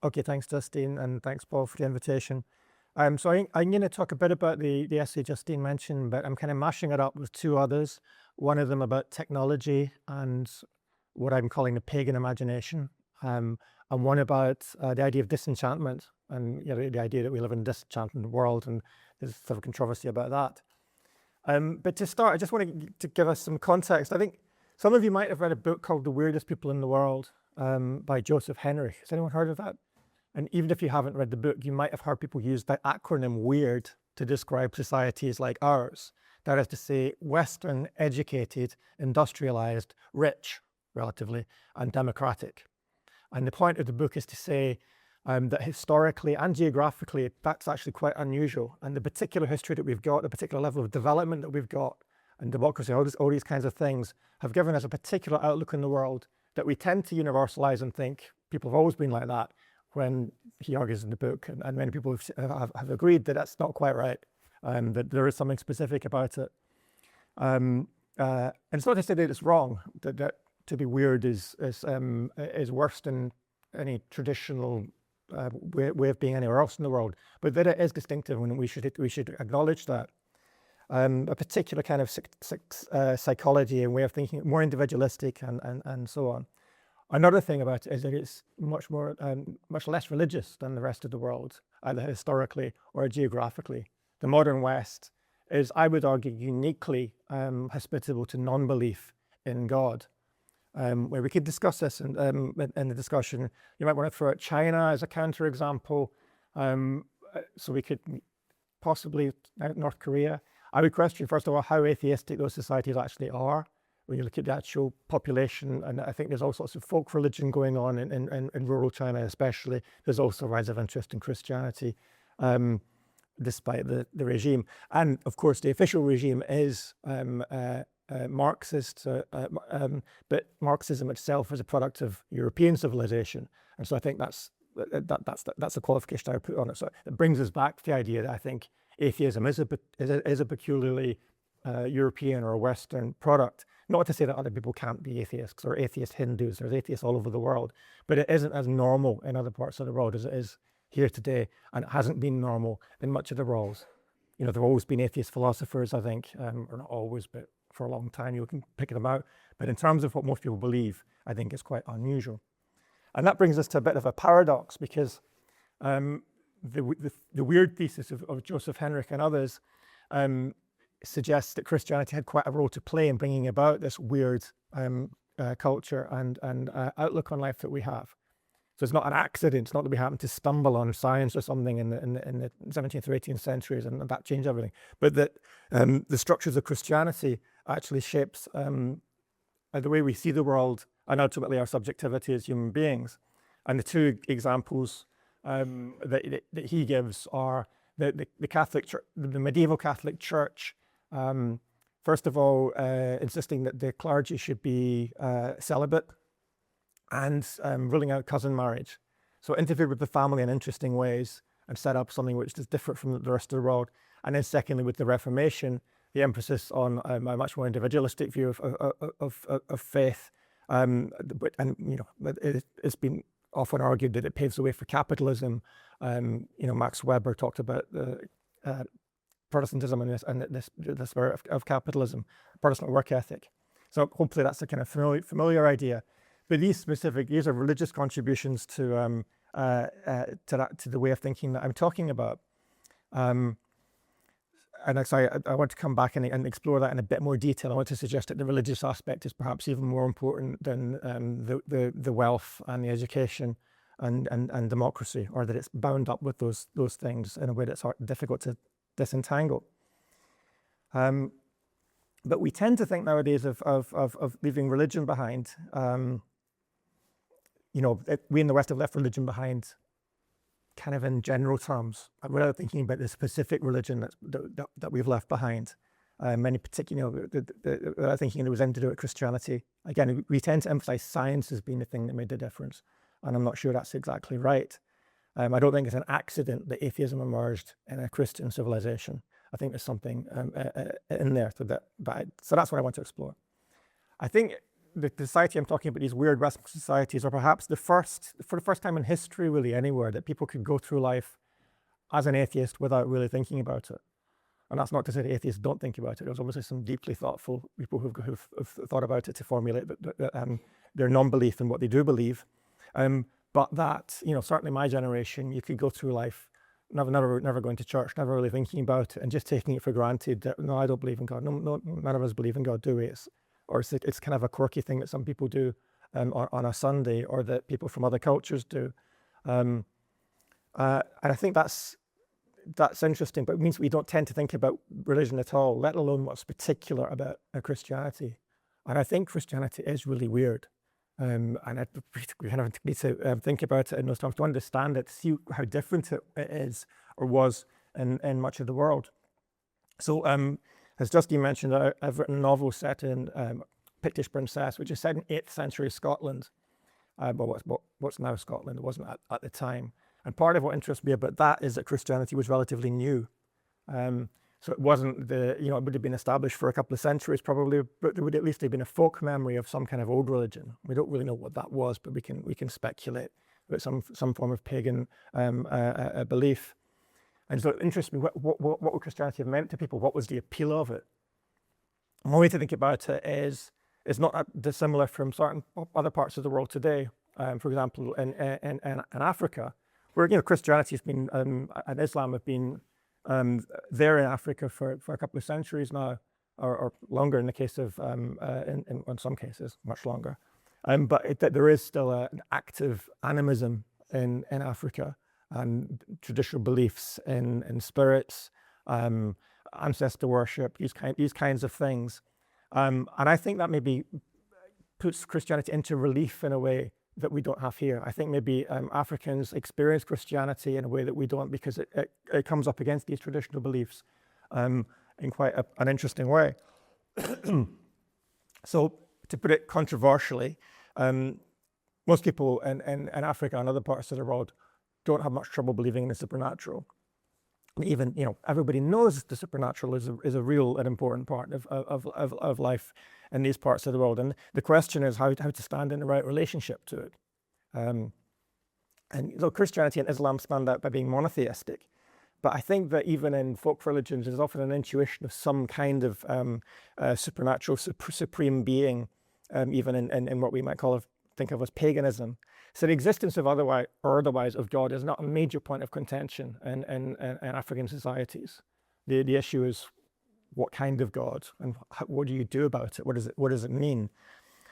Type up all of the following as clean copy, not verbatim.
Okay, thanks, Justine, and thanks, Paul, for the invitation. I'm going to talk a bit about the essay Justine mentioned, but I'm kind of mashing it up with two others. One of them about technology and what I'm calling the pagan imagination, and one about the idea of disenchantment and the idea that we live in a disenchanted world, and there's sort of controversy about that. But to start, I just want to give us some context. I think some of you might have read a book called The Weirdest People in the World by Joseph Henry. Has anyone heard of that? And even if you haven't read the book, you might have heard people use the acronym WEIRD to describe societies like ours. That is to say, Western, educated, industrialized, rich, relatively, and democratic. And the point of the book is to say that historically and geographically, that's actually quite unusual. And the particular history that we've got, the particular level of development that we've got, and democracy, all these kinds of things have given us a particular outlook in the world that we tend to universalize and think people have always been like that, when he argues in the book, and many people have agreed that that's not quite right, that there is something specific about it. And it's not to say that it's wrong, that to be weird is worse than any traditional way of being anywhere else in the world, but that it is distinctive, and we should acknowledge that. A particular kind of psychology and way of thinking, more individualistic and so on. Another thing about it is that it's much less religious than the rest of the world, either historically or geographically. The modern West is, I would argue, uniquely hospitable to non-belief in God. Where we could discuss this in the discussion. You might want to throw out China as a counterexample. So we could possibly North Korea. I would question, first of all, how atheistic those societies actually are. When you look at the actual population, and I think there's all sorts of folk religion going on in rural China especially. There's also a rise of interest in Christianity, despite the regime. And of course, the official regime is Marxist, but Marxism itself is a product of European civilization. And so I think that's a qualification I would put on it. So it brings us back to the idea that I think atheism is a peculiarly European or Western product. Not to say that other people can't be atheists or atheist Hindus. There's atheists all over the world, but it isn't as normal in other parts of the world as it is here today, and it hasn't been normal in much of the world. There have always been atheist philosophers, I think, or not always, but for a long time you can pick them out. But in terms of what most people believe, I think it's quite unusual. And that brings us to a bit of a paradox, because the weird thesis of Joseph Henry and others suggests that Christianity had quite a role to play in bringing about this weird culture and outlook on life that we have. So it's not an accident. It's not that we happen to stumble on science or something in the 17th or 18th centuries and that changed everything, but that the structures of Christianity actually shapes the way we see the world and ultimately our subjectivity as human beings. And the two examples that he gives are the Catholic Church, the medieval Catholic Church. First of all, insisting that the clergy should be celibate, and ruling out cousin marriage. So interfered with the family in interesting ways and set up something which is different from the rest of the world. And then secondly, with the Reformation, the emphasis on a much more individualistic view of faith. It's been often argued that it paves the way for capitalism. Max Weber talked about the Protestantism and the spirit of capitalism, Protestant work ethic. So hopefully that's a kind of familiar idea. But these are religious contributions to the way of thinking that I'm talking about. And I want to come back and explore that in a bit more detail. I want to suggest that the religious aspect is perhaps even more important than the wealth and the education and democracy, or that it's bound up with those things in a way that's difficult to disentangle. But we tend to think nowadays of leaving religion behind. We in the West have left religion behind kind of in general terms, without thinking about the specific religion that we've left behind. Many particular, without thinking it was anything to do with Christianity. Again, we tend to emphasize science as being the thing that made the difference, and I'm not sure that's exactly right. I don't think it's an accident that atheism emerged in a Christian civilization. I think there's something in there to that. So that's what I want to explore. I think the society I'm talking about, these weird Western societies, are perhaps for the first time in history really anywhere, that people could go through life as an atheist without really thinking about it. And that's not to say that atheists don't think about it. There's obviously some deeply thoughtful people who've thought about it to formulate their non-belief in what they do believe. But that, certainly my generation, you could go through life never going to church, never really thinking about it, and just taking it for granted that, no, I don't believe in God. No, none of us believe in God, do we? It's kind of a quirky thing that some people do on a Sunday, or that people from other cultures do. And I think that's interesting, but it means we don't tend to think about religion at all, let alone what's particular about Christianity. And I think Christianity is really weird. And we kind of need to think about it in those terms, to understand it, to see how different it is or was in much of the world. So as Justine mentioned, I've written a novel set in Pictish Princess, which is set in 8th century Scotland. What's now Scotland, it wasn't at the time. And part of what interests me about that is that Christianity was relatively new. So it wasn't it would have been established for a couple of centuries probably, but there would at least have been a folk memory of some kind of old religion. We don't really know what that was, but we can speculate about some form of pagan belief. And so it interests me, what would Christianity have meant to people? What was the appeal of it? And one way to think about it is not that dissimilar from certain other parts of the world today. For example, in Africa, where Christianity has been and Islam have been there in Africa for a couple of centuries now, or longer in the case of in some cases much longer. But there is still an active animism in Africa, and traditional beliefs in spirits, ancestor worship, these kinds of things. And I think that maybe puts Christianity into relief in a way that we don't have here. I think maybe Africans experience Christianity in a way that we don't, because it comes up against these traditional beliefs in quite an interesting way. So to put it controversially, most people in Africa and other parts of the world don't have much trouble believing in the supernatural. Even, everybody knows the supernatural is a real and important part of life in these parts of the world. And the question is how to stand in the right relationship to it. And so Christianity and Islam stand out by being monotheistic. But I think that even in folk religions, there's often an intuition of some kind of supernatural, supreme being, even in what we might think of as paganism. So the existence of otherwise of God is not a major point of contention in African societies. The issue is what kind of God, and what do you do about it? What does it mean?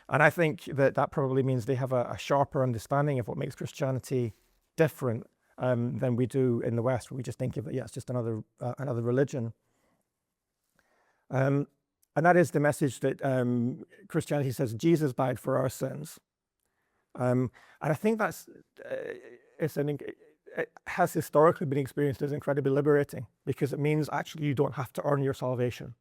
And I think that probably means they have a sharper understanding of what makes Christianity different than we do in the West, where we just think of it, it's just another religion. And that is the message that Christianity says Jesus died for our sins. And I think it has historically been experienced as incredibly liberating, because it means actually you don't have to earn your salvation.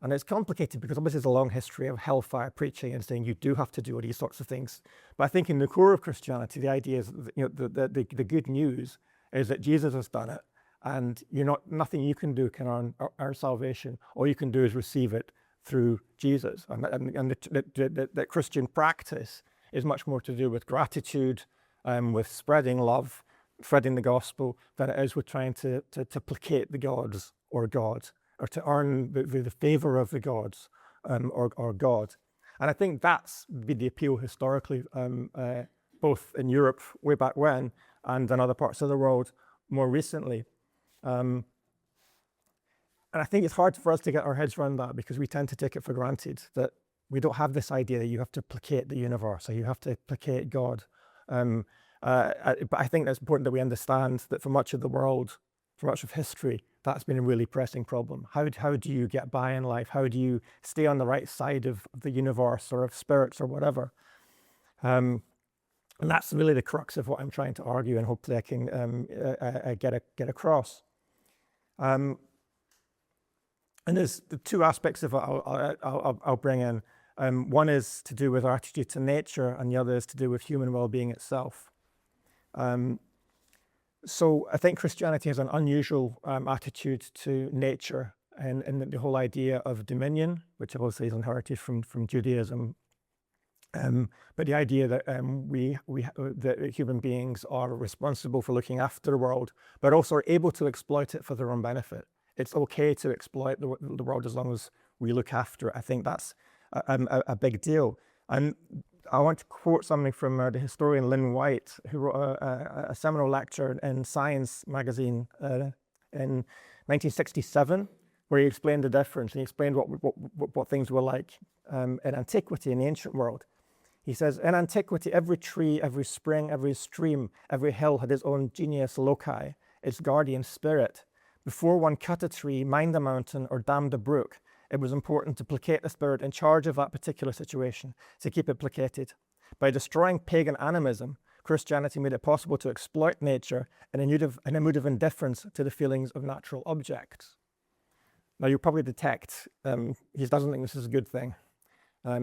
And it's complicated because obviously there's a long history of hellfire preaching and saying you do have to do all these sorts of things. But I think in the core of Christianity, the idea is that, the good news is that Jesus has done it, and nothing you can do can earn our salvation. All you can do is receive it through Jesus. And the Christian practice is much more to do with gratitude, with spreading love, spreading the gospel, than it is with trying to placate the gods or God, or to earn the favor of the gods or God. And I think that's been the appeal historically, both in Europe way back when and in other parts of the world more recently. And I think it's hard for us to get our heads around that, because we tend to take it for granted that we don't have this idea that you have to placate the universe, or you have to placate God. But I think it's important that we understand that for much of the world, for much of history, that's been a really pressing problem. How do you get by in life? How do you stay on the right side of the universe, or of spirits, or whatever? And that's really the crux of what I'm trying to argue, and hopefully I can get across. And there's the two aspects of it I'll bring in. One is to do with our attitude to nature, and the other is to do with human well-being itself. So I think Christianity has an unusual attitude to nature, and the whole idea of dominion, which obviously is inherited from Judaism, But the idea that that human beings are responsible for looking after the world, but also are able to exploit it for their own benefit. It's okay to exploit the world as long as we look after it. I think that's a big deal. And I want to quote something from the historian Lynn White, who wrote a seminal lecture in Science magazine in 1967, where he explained the difference. And he explained what things were like in antiquity, in the ancient world. He says, in antiquity, every tree, every spring, every stream, every hill had its own genius loci, its guardian spirit. Before one cut a tree, mined a mountain, or dammed a brook, it was important to placate the spirit in charge of that particular situation, to keep it placated. By destroying pagan animism, Christianity made it possible to exploit nature in a mood of indifference to the feelings of natural objects. Now, you'll probably detect he doesn't think this is a good thing.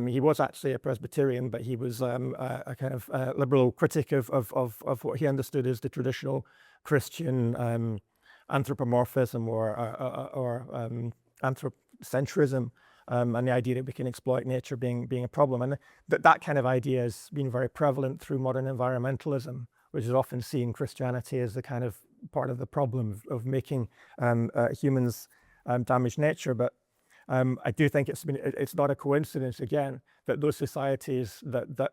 He was actually a Presbyterian, but he was a kind of liberal critic of what he understood as the traditional Christian anthropomorphism or anthropocentrism, and the idea that we can exploit nature being a problem. And that kind of idea has been very prevalent through modern environmentalism, which is often seen Christianity as the kind of part of the problem of making humans damage nature. But I do think it's not a coincidence, again, that those societies that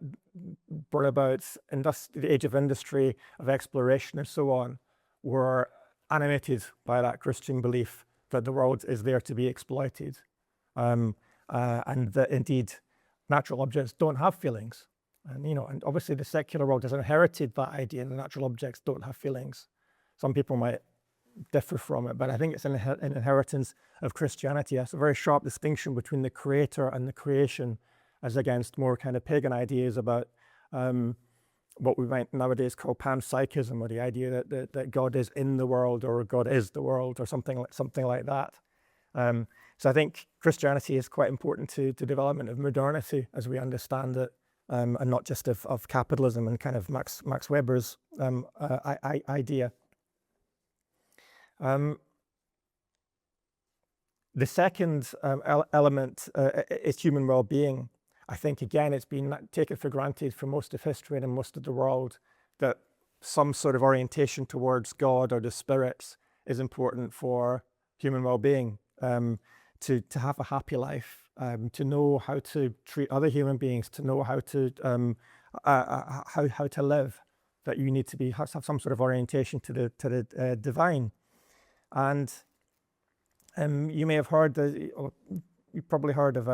brought about the age of industry, of exploration and so on, were animated by that Christian belief that the world is there to be exploited, and that indeed natural objects don't have feelings. And obviously the secular world has inherited that idea that natural objects don't have feelings. Some people might differ from it, but I think it's an inheritance of Christianity. It's a very sharp distinction between the creator and the creation, as against more kind of pagan ideas about what we might nowadays call panpsychism, or the idea that God is in the world, or God is the world, or something like that. So I think Christianity is quite important to development of modernity as we understand it, and not just of capitalism and kind of Max Weber's idea. The second element is human well-being. I think, again, it's been taken for granted for most of history and in most of the world that some sort of orientation towards God or the spirits is important for human well-being, to have a happy life, to know how to treat other human beings, to know how to live, that you need to have some sort of orientation to the divine. And you may have heard, you've probably heard of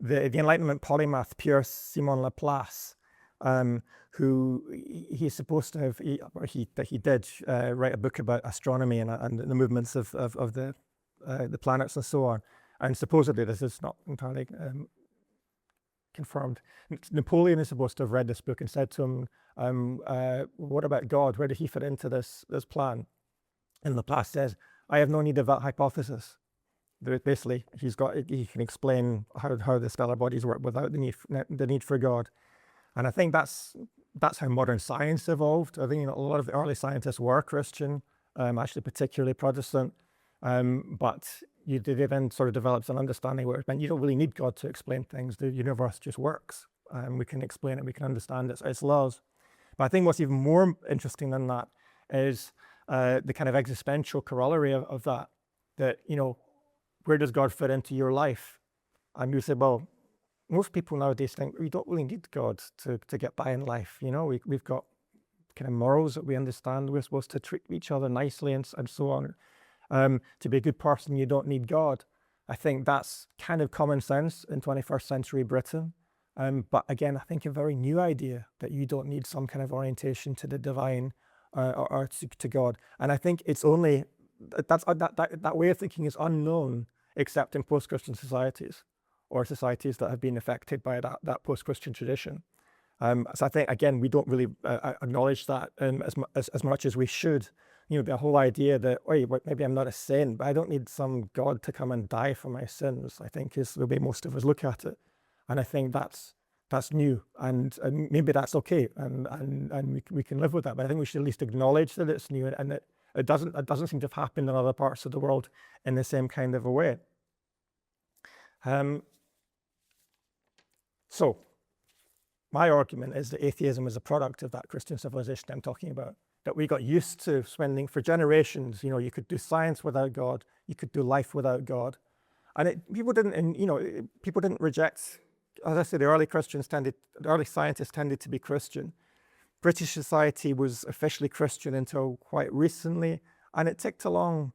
the Enlightenment polymath Pierre Simon Laplace, who he's supposed to have, he did write a book about astronomy and the movements of the planets and so on. And supposedly, this is not entirely confirmed, Napoleon is supposed to have read this book and said to him, what about God? Where did he fit into this plan? And Laplace says, I have no need of that hypothesis. Basically, he can explain how the stellar bodies work without the need for God. And I think that's how modern science evolved. I think a lot of the early scientists were Christian, actually particularly Protestant, but they then sort of developed an understanding where it meant you don't really need God to explain things. The universe just works, and we can explain it, we can understand its laws. But I think what's even more interesting than that is the kind of existential corollary of that, where does God fit into your life? And you say, well, most people nowadays think we don't really need God to get by in life. We've got kind of morals that we understand. We're supposed to treat each other nicely and so on. To be a good person, you don't need God. I think that's kind of common sense in 21st century Britain. But again, I think a very new idea that you don't need some kind of orientation to the divine or to God. And I think it's only, that way of thinking is unknown except in post-Christian societies, or societies that have been affected by that post-Christian tradition. So I think, again, we don't really acknowledge that as much as we should. The whole idea that, maybe I'm not a saint, but I don't need some God to come and die for my sins, I think is the way most of us look at it. And I think that's new, and maybe that's okay, and we can live with that. But I think we should at least acknowledge that it's new, and that it doesn't seem to have happened in other parts of the world in the same kind of a way. So my argument is that atheism is a product of that Christian civilization I'm talking about, that we got used to spending for generations, you could do science without God, you could do life without God. And people didn't reject, as I say, the early scientists tended to be Christian. British society was officially Christian until quite recently, and it ticked along,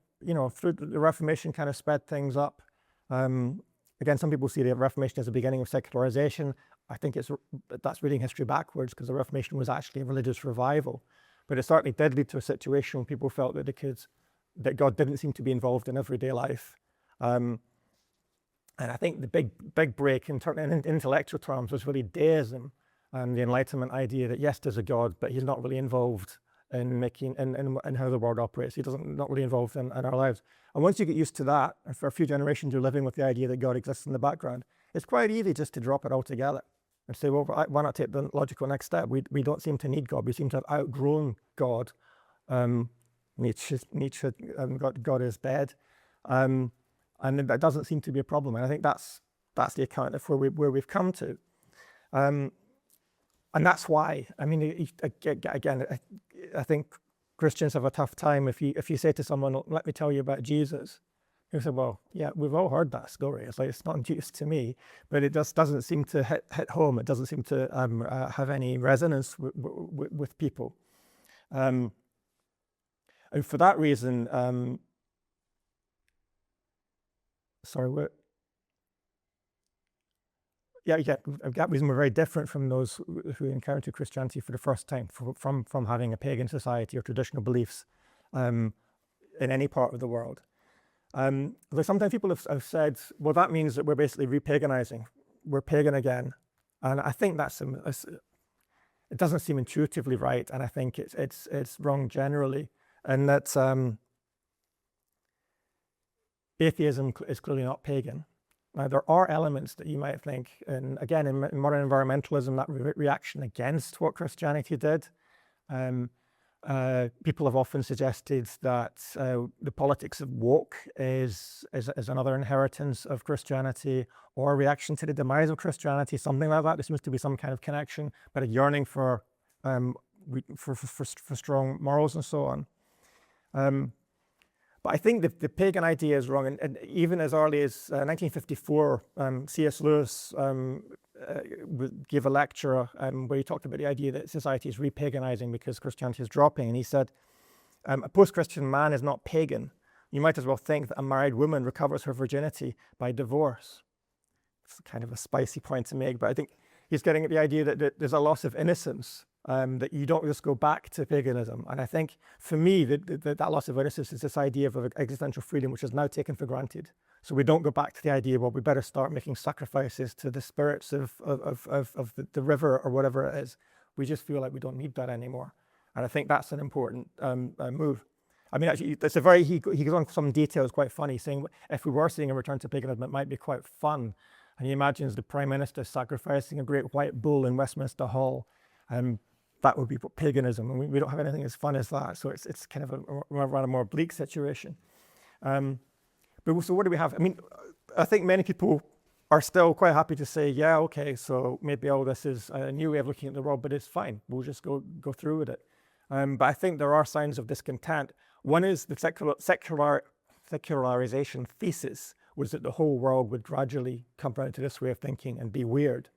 through the Reformation kind of sped things up. Again, some people see the Reformation as the beginning of secularization. I think that's reading history backwards, because the Reformation was actually a religious revival. But it certainly did lead to a situation where people felt that God didn't seem to be involved in everyday life. And I think the big break in intellectual terms was really deism and the Enlightenment idea that yes, there's a God, but he's not really involved in how the world operates. He's not really involved in our lives. And once you get used to that, and for a few generations you're living with the idea that God exists in the background, it's quite easy just to drop it altogether and say, well, why not take the logical next step? We don't seem to need God. We seem to have outgrown God. Nietzsche, God is dead. And that doesn't seem to be a problem. And I think that's the account of where we've come to. And that's why, again, I think Christians have a tough time if you say to someone, let me tell you about Jesus. You say, well, yeah, we've all heard that story. It's like, it's not news to me, but it just doesn't seem to hit home. It doesn't seem to have any resonance with people. And for that reason, that reason we're very different from those who encounter Christianity for the first time, from having a pagan society or traditional beliefs in any part of the world. Though sometimes people have said, well, that means that we're basically repaganizing. We're pagan again. And I think it doesn't seem intuitively right, and I think it's wrong generally. And that atheism is clearly not pagan. Now, there are elements that you might think, and again, in modern environmentalism, that reaction against what Christianity did. People have often suggested that the politics of woke is another inheritance of Christianity, or a reaction to the demise of Christianity, something like that. There seems to be some kind of connection, but a yearning for strong morals and so on. But I think the pagan idea is wrong, and even as early as 1954, C.S. Lewis gave a lecture where he talked about the idea that society is repaganizing because Christianity is dropping, and he said, a post-Christian man is not pagan. You might as well think that a married woman recovers her virginity by divorce. It's kind of a spicy point to make, but I think he's getting at the idea that there's a loss of innocence, that you don't just go back to paganism. And I think, for me, that loss of innocence is this idea of existential freedom, which is now taken for granted. So we don't go back to the idea, well, we better start making sacrifices to the spirits of the river or whatever it is. We just feel like we don't need that anymore. And I think that's an important move. I mean, actually, he goes on some details, quite funny, saying if we were seeing a return to paganism, it might be quite fun. And he imagines the Prime Minister sacrificing a great white bull in Westminster Hall. That would be paganism, and we don't have anything as fun as that. So it's kind of a rather more bleak situation. But so what do we have? I mean, I think many people are still quite happy to say, yeah, okay, so maybe all this is a new way of looking at the world, but it's fine. We'll just go through with it. But I think there are signs of discontent. One is the secularization thesis was that the whole world would gradually come around to this way of thinking and be weird.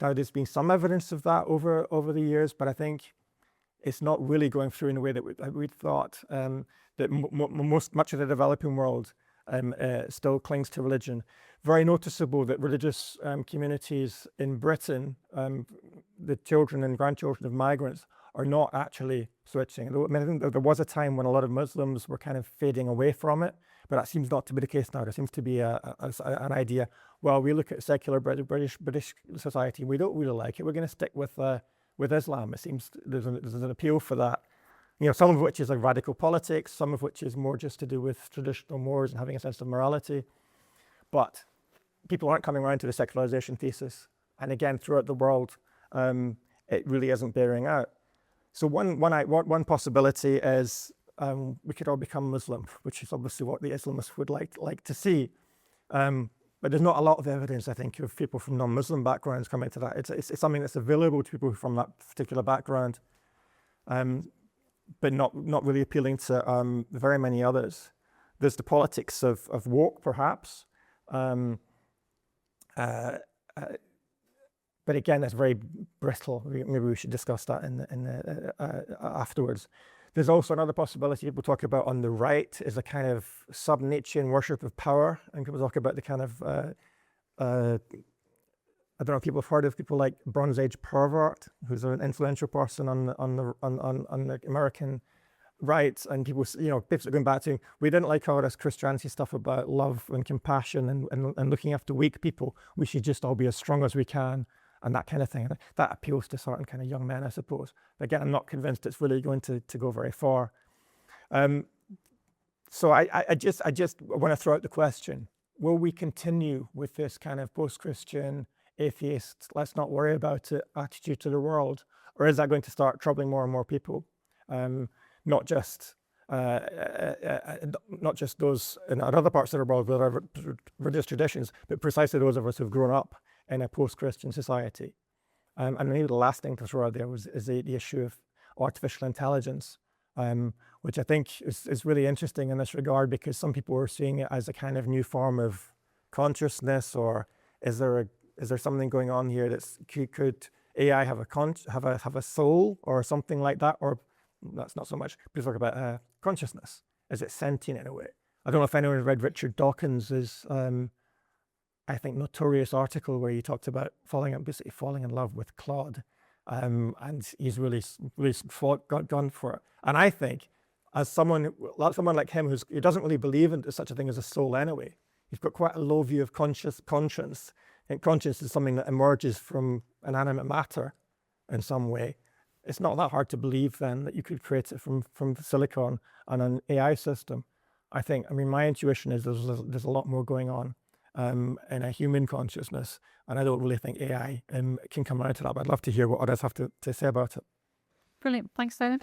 Now, there's been some evidence of that over the years, but I think it's not really going through in a way that we'd thought. That much of the developing world still clings to religion. Very noticeable that religious communities in Britain, the children and grandchildren of migrants, are not actually switching. I mean, I think there was a time when a lot of Muslims were kind of fading away from it, but that seems not to be the case now. There seems to be an idea, well, we look at secular British society, we don't really like it, we're going to stick with Islam. It seems there's an appeal for that. Some of which is like radical politics, some of which is more just to do with traditional mores and having a sense of morality. But people aren't coming around to the secularization thesis. And again, throughout the world, it really isn't bearing out. So one possibility is we could all become Muslim, which is obviously what the Islamists would like to see. But there's not a lot of evidence, I think, of people from non-Muslim backgrounds coming to that. It's something that's available to people from that particular background, but not really appealing to very many others. There's the politics of woke, perhaps. But again, that's very brittle. Maybe we should discuss that afterwards. There's also another possibility people talk about on the right is a kind of sub-Nietzschean worship of power, and people talk about the kind of I don't know if people have heard of people like Bronze Age pervert, who's an influential person on the American right, and people, people are going back to, we didn't like all this Christianity stuff about love and compassion and looking after weak people. We should just all be as strong as we can, and that kind of thing. That appeals to certain kind of young men, I suppose. But again, I'm not convinced it's really going to go very far. So I just want to throw out the question: will we continue with this kind of post-Christian, atheist, let's not worry about it attitude to the world, or is that going to start troubling more and more people? Not just those in other parts of the world with our religious traditions, but precisely those of us who've grown up in a post-Christian society. And maybe the last thing to throw out there is the issue of artificial intelligence, which I think is really interesting in this regard, because some people are seeing it as a kind of new form of consciousness, or is there something going on here that's could AI have a soul or something like that? Or that's not so much. People talk about consciousness. Is it sentient in a way? I don't know if anyone read Richard Dawkins' I think notorious article where he talked about falling in love with Claude, and he's really gone for it. And I think, as someone like him who doesn't really believe in such a thing as a soul anyway, he's got quite a low view of conscience. And conscience is something that emerges from inanimate matter in some way. It's not that hard to believe then that you could create it from silicon and an AI system. I mean, my intuition is there's a lot more going on in a human consciousness, and I don't really think AI can come out of that, but I'd love to hear what others have to say about it. Brilliant. Thanks, Dolan.